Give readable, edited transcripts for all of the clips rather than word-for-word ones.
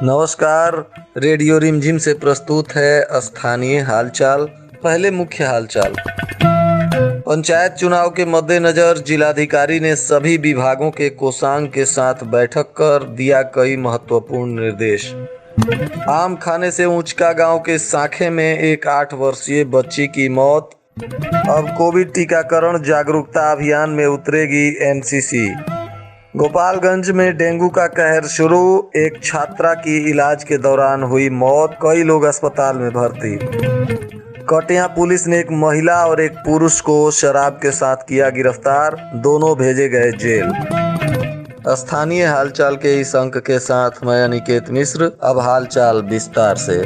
नमस्कार। रेडियो रिमझिम से प्रस्तुत है स्थानीय हालचाल। पहले मुख्य हालचाल। पंचायत चुनाव के मद्देनजर जिलाधिकारी ने सभी विभागों के कोषांग के साथ बैठक कर दिया कई महत्वपूर्ण निर्देश। आम खाने से ऊंचका गांव के साखे में एक 8 वर्षीय बच्ची की मौत। अब कोविड टीकाकरण जागरूकता अभियान में उतरेगी एनसीसी। गोपालगंज में डेंगू का कहर शुरू, एक छात्रा की इलाज के दौरान हुई मौत, कई लोग अस्पताल में भर्ती। कटिया पुलिस ने एक महिला और एक पुरुष को शराब के साथ किया गिरफ्तार, दोनों भेजे गए जेल। स्थानीय हालचाल के इस अंक के साथ मैं अनिकेत मिश्र। अब हालचाल विस्तार से।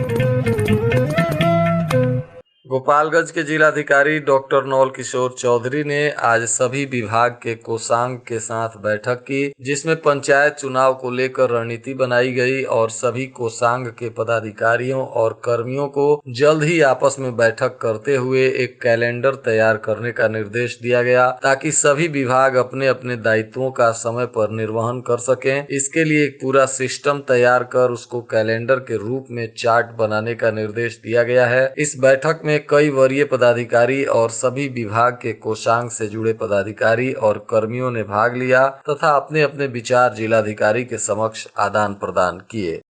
गोपालगंज के जिलाधिकारी डॉक्टर नौल किशोर चौधरी ने आज सभी विभाग के कोषांग के साथ बैठक की, जिसमें पंचायत चुनाव को लेकर रणनीति बनाई गई और सभी कोषांग के पदाधिकारियों और कर्मियों को जल्द ही आपस में बैठक करते हुए एक कैलेंडर तैयार करने का निर्देश दिया गया, ताकि सभी विभाग अपने अपने दायित्वों का समय पर निर्वहन कर सकें। इसके लिए एक पूरा सिस्टम तैयार कर उसको कैलेंडर के रूप में चार्ट बनाने का निर्देश दिया गया है। इस बैठक में कई वरीय पदाधिकारी और सभी विभाग के कोषांग से जुड़े पदाधिकारी और कर्मियों ने भाग लिया तथा अपने अपने विचार जिलाधिकारी के समक्ष आदान प्रदान किए।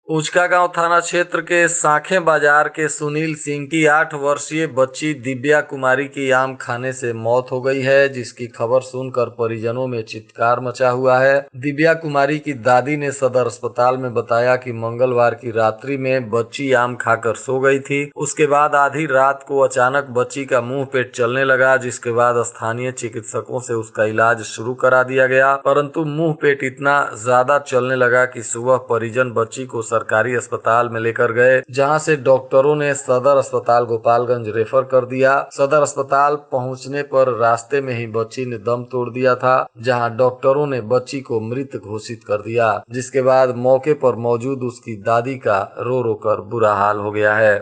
ऊंचका गांव थाना क्षेत्र के साखे बाजार के सुनील सिंह की 8 वर्षीय बच्ची दिव्या कुमारी की आम खाने से मौत हो गई है, जिसकी खबर सुनकर परिजनों में चित्कार मचा हुआ है। दिव्या कुमारी की दादी ने सदर अस्पताल में बताया कि मंगलवार की रात्रि में बच्ची आम खाकर सो गई थी। उसके बाद आधी रात को अचानक बच्ची का मुंह पेट चलने लगा, जिसके बाद स्थानीय चिकित्सकों से उसका इलाज शुरू करा दिया गया, परंतु मुंह पेट इतना ज्यादा चलने लगा कि सुबह परिजन बच्ची को सरकारी अस्पताल में लेकर गए, जहां से डॉक्टरों ने सदर अस्पताल गोपालगंज रेफर कर दिया। सदर अस्पताल पहुंचने पर रास्ते में ही बच्ची ने दम तोड़ दिया था, जहां डॉक्टरों ने बच्ची को मृत घोषित कर दिया, जिसके बाद मौके पर मौजूद उसकी दादी का रो रो कर बुरा हाल हो गया है।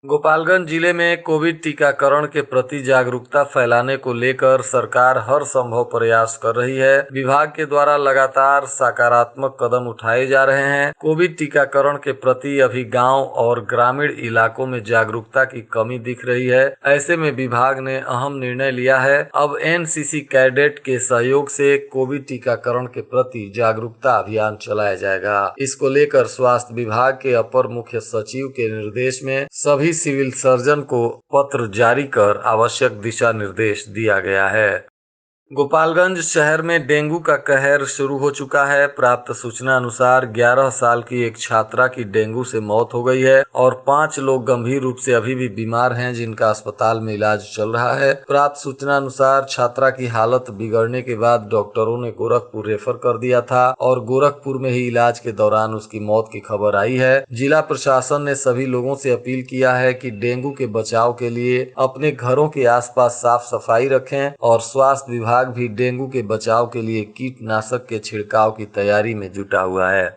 गोपालगंज जिले में कोविड टीकाकरण के प्रति जागरूकता फैलाने को लेकर सरकार हर संभव प्रयास कर रही है। विभाग के द्वारा लगातार सकारात्मक कदम उठाए जा रहे हैं। कोविड टीकाकरण के प्रति अभी गांव और ग्रामीण इलाकों में जागरूकता की कमी दिख रही है। ऐसे में विभाग ने अहम निर्णय लिया है। अब एनसीसी कैडेट के सहयोग से कोविड टीकाकरण के प्रति जागरूकता अभियान चलाया जाएगा। इसको लेकर स्वास्थ्य विभाग के अपर मुख्य सचिव के निर्देश में सभी सिविल सर्जन को पत्र जारी कर आवश्यक दिशा निर्देश दिया गया है। गोपालगंज शहर में डेंगू का कहर शुरू हो चुका है। प्राप्त सूचना अनुसार 11 साल की एक छात्रा की डेंगू से मौत हो गई है और 5 लोग गंभीर रूप से अभी भी बीमार हैं, जिनका अस्पताल में इलाज चल रहा है। प्राप्त सूचना अनुसार छात्रा की हालत बिगड़ने के बाद डॉक्टरों ने गोरखपुर रेफर कर दिया था और गोरखपुर में ही इलाज के दौरान उसकी मौत की खबर आई है। जिला प्रशासन ने सभी लोगों से अपील किया है कि डेंगू के बचाव के लिए अपने घरों के आसपास साफ सफाई रखें और स्वास्थ्य विभाग भी डेंगू के बचाव के लिए कीटनाशक के छिड़काव की तैयारी में जुटा हुआ है।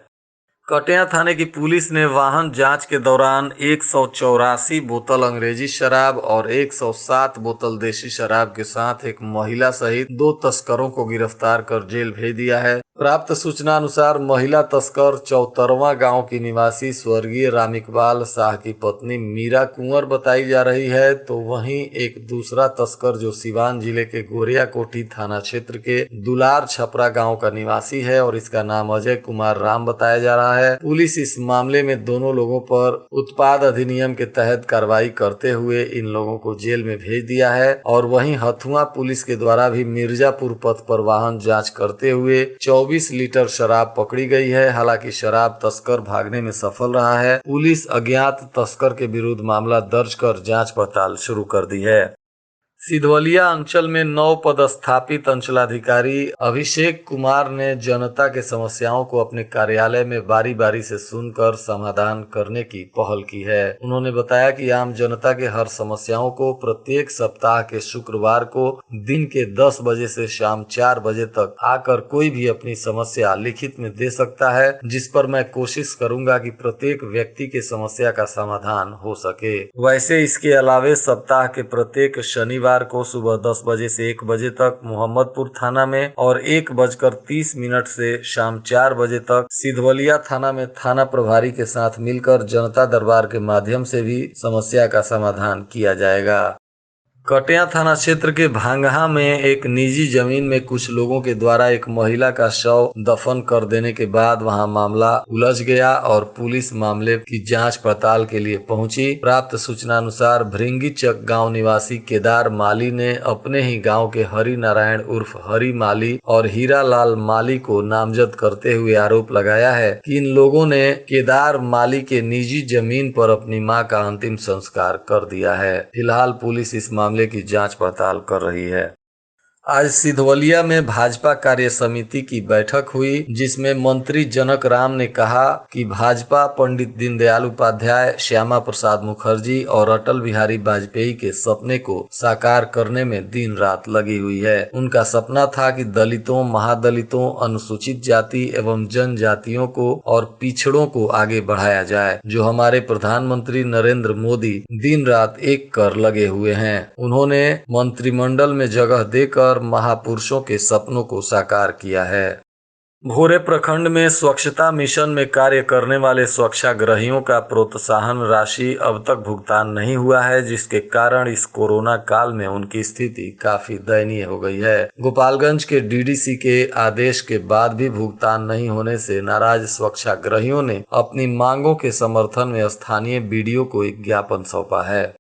कटिया थाने की पुलिस ने वाहन जांच के दौरान 184 बोतल अंग्रेजी शराब और 107 बोतल देशी शराब के साथ एक महिला सहित 2 तस्करों को गिरफ्तार कर जेल भेज दिया है। प्राप्त सूचना अनुसार महिला तस्कर चौतरवा गांव की निवासी स्वर्गीय राम इकबाल शाह की पत्नी मीरा कुंवर बताई जा रही है, तो वहीं एक दूसरा तस्कर जो सिवान जिले के गोरिया कोठी थाना क्षेत्र के दुलार छपरा गांव का निवासी है और इसका नाम अजय कुमार राम बताया जा रहा है। पुलिस इस मामले में दोनों लोगों पर उत्पाद अधिनियम के तहत कार्रवाई करते हुए इन लोगों को जेल में भेज दिया है और वहीं हथुआ पुलिस के द्वारा भी मिर्जापुर पथ पर वाहन जांच करते हुए 24 लीटर शराब पकड़ी गई है। हालांकि शराब तस्कर भागने में सफल रहा है। पुलिस अज्ञात तस्कर के विरुद्ध मामला दर्ज कर जांच पड़ताल शुरू कर दी है। सिधवलिया अंचल में नव पदस्थापित अंचलाधिकारी अभिषेक कुमार ने जनता के समस्याओं को अपने कार्यालय में बारी बारी से सुनकर समाधान करने की पहल की है। उन्होंने बताया कि आम जनता के हर समस्याओं को प्रत्येक सप्ताह के शुक्रवार को दिन के 10 बजे से शाम 4 बजे तक आकर कोई भी अपनी समस्या लिखित में दे सकता है, जिस पर मैं कोशिश करूंगा कि प्रत्येक व्यक्ति के समस्या का समाधान हो सके। वैसे इसके अलावे सप्ताह के प्रत्येक शनिवार रविवार को सुबह 10 बजे से 1 बजे तक मोहम्मदपुर थाना में और 1:30 से शाम 4 बजे तक सिधवलिया थाना में थाना प्रभारी के साथ मिलकर जनता दरबार के माध्यम से भी समस्या का समाधान किया जाएगा। कटिया थाना क्षेत्र के भांगहा में एक निजी जमीन में कुछ लोगों के द्वारा एक महिला का शव दफन कर देने के बाद वहां मामला उलझ गया और पुलिस मामले की जांच पड़ताल के लिए पहुंची। प्राप्त सूचना अनुसार भृंगीचक गांव निवासी केदार माली ने अपने ही गांव के हरि नारायण उर्फ हरि माली और हीरा लाल माली को नामजद करते हुए आरोप लगाया है कि इन लोगों ने केदार माली के निजी जमीन पर अपनी मां का अंतिम संस्कार कर दिया है। फिलहाल पुलिस इस मामले की जांच पड़ताल कर रही है। आज सिधवलिया में भाजपा कार्य समिति की बैठक हुई, जिसमें मंत्री जनक राम ने कहा कि भाजपा पंडित दीनदयाल उपाध्याय, श्यामा प्रसाद मुखर्जी और अटल बिहारी वाजपेयी के सपने को साकार करने में दिन रात लगी हुई है। उनका सपना था कि दलितों, महादलितों, अनुसूचित जाति एवं जनजातियों को और पिछड़ों को आगे बढ़ाया जाए, जो हमारे प्रधानमंत्री नरेंद्र मोदी दिन रात एक कर लगे हुए हैं। उन्होंने मंत्रिमंडल में जगह देकर महापुरुषों के सपनों को साकार किया है। भोरे प्रखंड में स्वच्छता मिशन में कार्य करने वाले स्वच्छाग्रहियों का प्रोत्साहन राशि अब तक भुगतान नहीं हुआ है, जिसके कारण इस कोरोना काल में उनकी स्थिति काफी दयनीय हो गई है। गोपालगंज के डीडीसी के आदेश के बाद भी भुगतान नहीं होने से नाराज स्वच्छाग्रहियों ने अपनी मांगों के समर्थन में स्थानीय बीडीओ को एक ज्ञापन सौंपा है।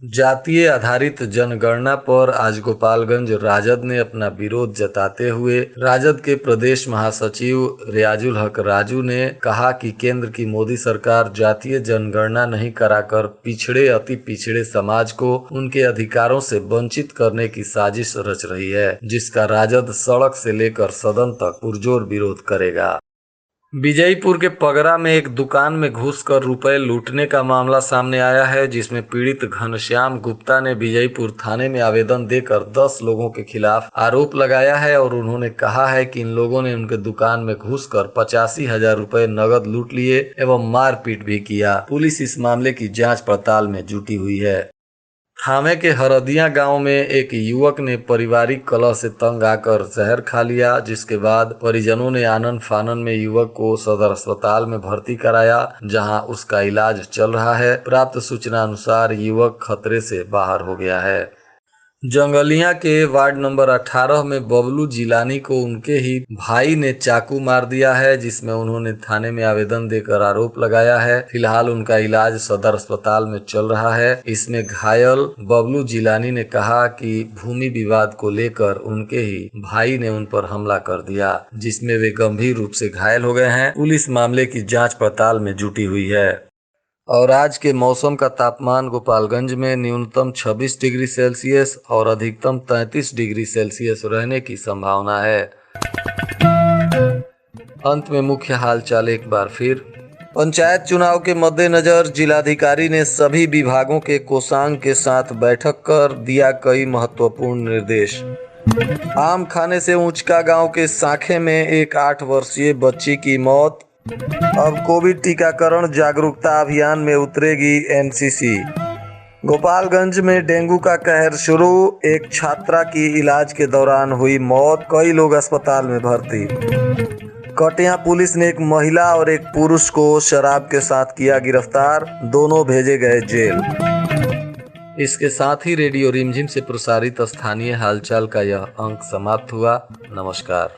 जातीय आधारित जनगणना पर आज गोपालगंज राजद ने अपना विरोध जताते हुए राजद के प्रदेश महासचिव रियाजुल हक राजू ने कहा कि केंद्र की मोदी सरकार जातीय जनगणना नहीं कराकर पिछड़े अति पिछड़े समाज को उनके अधिकारों से वंचित करने की साजिश रच रही है, जिसका राजद सड़क से लेकर सदन तक पुरजोर विरोध करेगा। विजयपुर के पगरा में एक दुकान में घुसकर रुपए लूटने का मामला सामने आया है, जिसमें पीड़ित घनश्याम गुप्ता ने विजयपुर थाने में आवेदन देकर 10 लोगों के खिलाफ आरोप लगाया है और उन्होंने कहा है कि इन लोगों ने उनके दुकान में घुसकर 85,000 रुपए नगद लूट लिए एवं मारपीट भी किया। पुलिस इस मामले की जाँच पड़ताल में जुटी हुई है। थामे के हरदिया गांव में एक युवक ने पारिवारिक कलह से तंग आकर जहर खा लिया, जिसके बाद परिजनों ने आनन फानन में युवक को सदर अस्पताल में भर्ती कराया, जहां उसका इलाज चल रहा है। प्राप्त सूचना अनुसार युवक खतरे से बाहर हो गया है। जंगलिया के वार्ड नंबर 18 में बबलू जिलानी को उनके ही भाई ने चाकू मार दिया है, जिसमें उन्होंने थाने में आवेदन देकर आरोप लगाया है। फिलहाल उनका इलाज सदर अस्पताल में चल रहा है। इसमें घायल बबलू जिलानी ने कहा कि भूमि विवाद को लेकर उनके ही भाई ने उन पर हमला कर दिया, जिसमें वे गंभीर रूप से घायल हो गए हैं। पुलिस मामले की जाँच पड़ताल में जुटी हुई है। और आज के मौसम का तापमान गोपालगंज में न्यूनतम 26 डिग्री सेल्सियस और अधिकतम 33 डिग्री सेल्सियस रहने की संभावना है। अंत में मुख्य हालचाल एक बार फिर। पंचायत चुनाव के मद्देनजर जिलाधिकारी ने सभी विभागों के कोषांग के साथ बैठक कर दिया कई महत्वपूर्ण निर्देश। आम खाने से ऊंचका गांव के साखे में एक 8 वर्षीय बच्ची की मौत। अब कोविड टीकाकरण जागरूकता अभियान में उतरेगी एनसीसी। गोपालगंज में डेंगू का कहर शुरू, एक छात्रा की इलाज के दौरान हुई मौत, कई लोग अस्पताल में भर्ती। कटिया पुलिस ने एक महिला और एक पुरुष को शराब के साथ किया गिरफ्तार, दोनों भेजे गए जेल। इसके साथ ही रेडियो रिमझिम से प्रसारित स्थानीय हालचाल का यह अंक समाप्त हुआ। नमस्कार।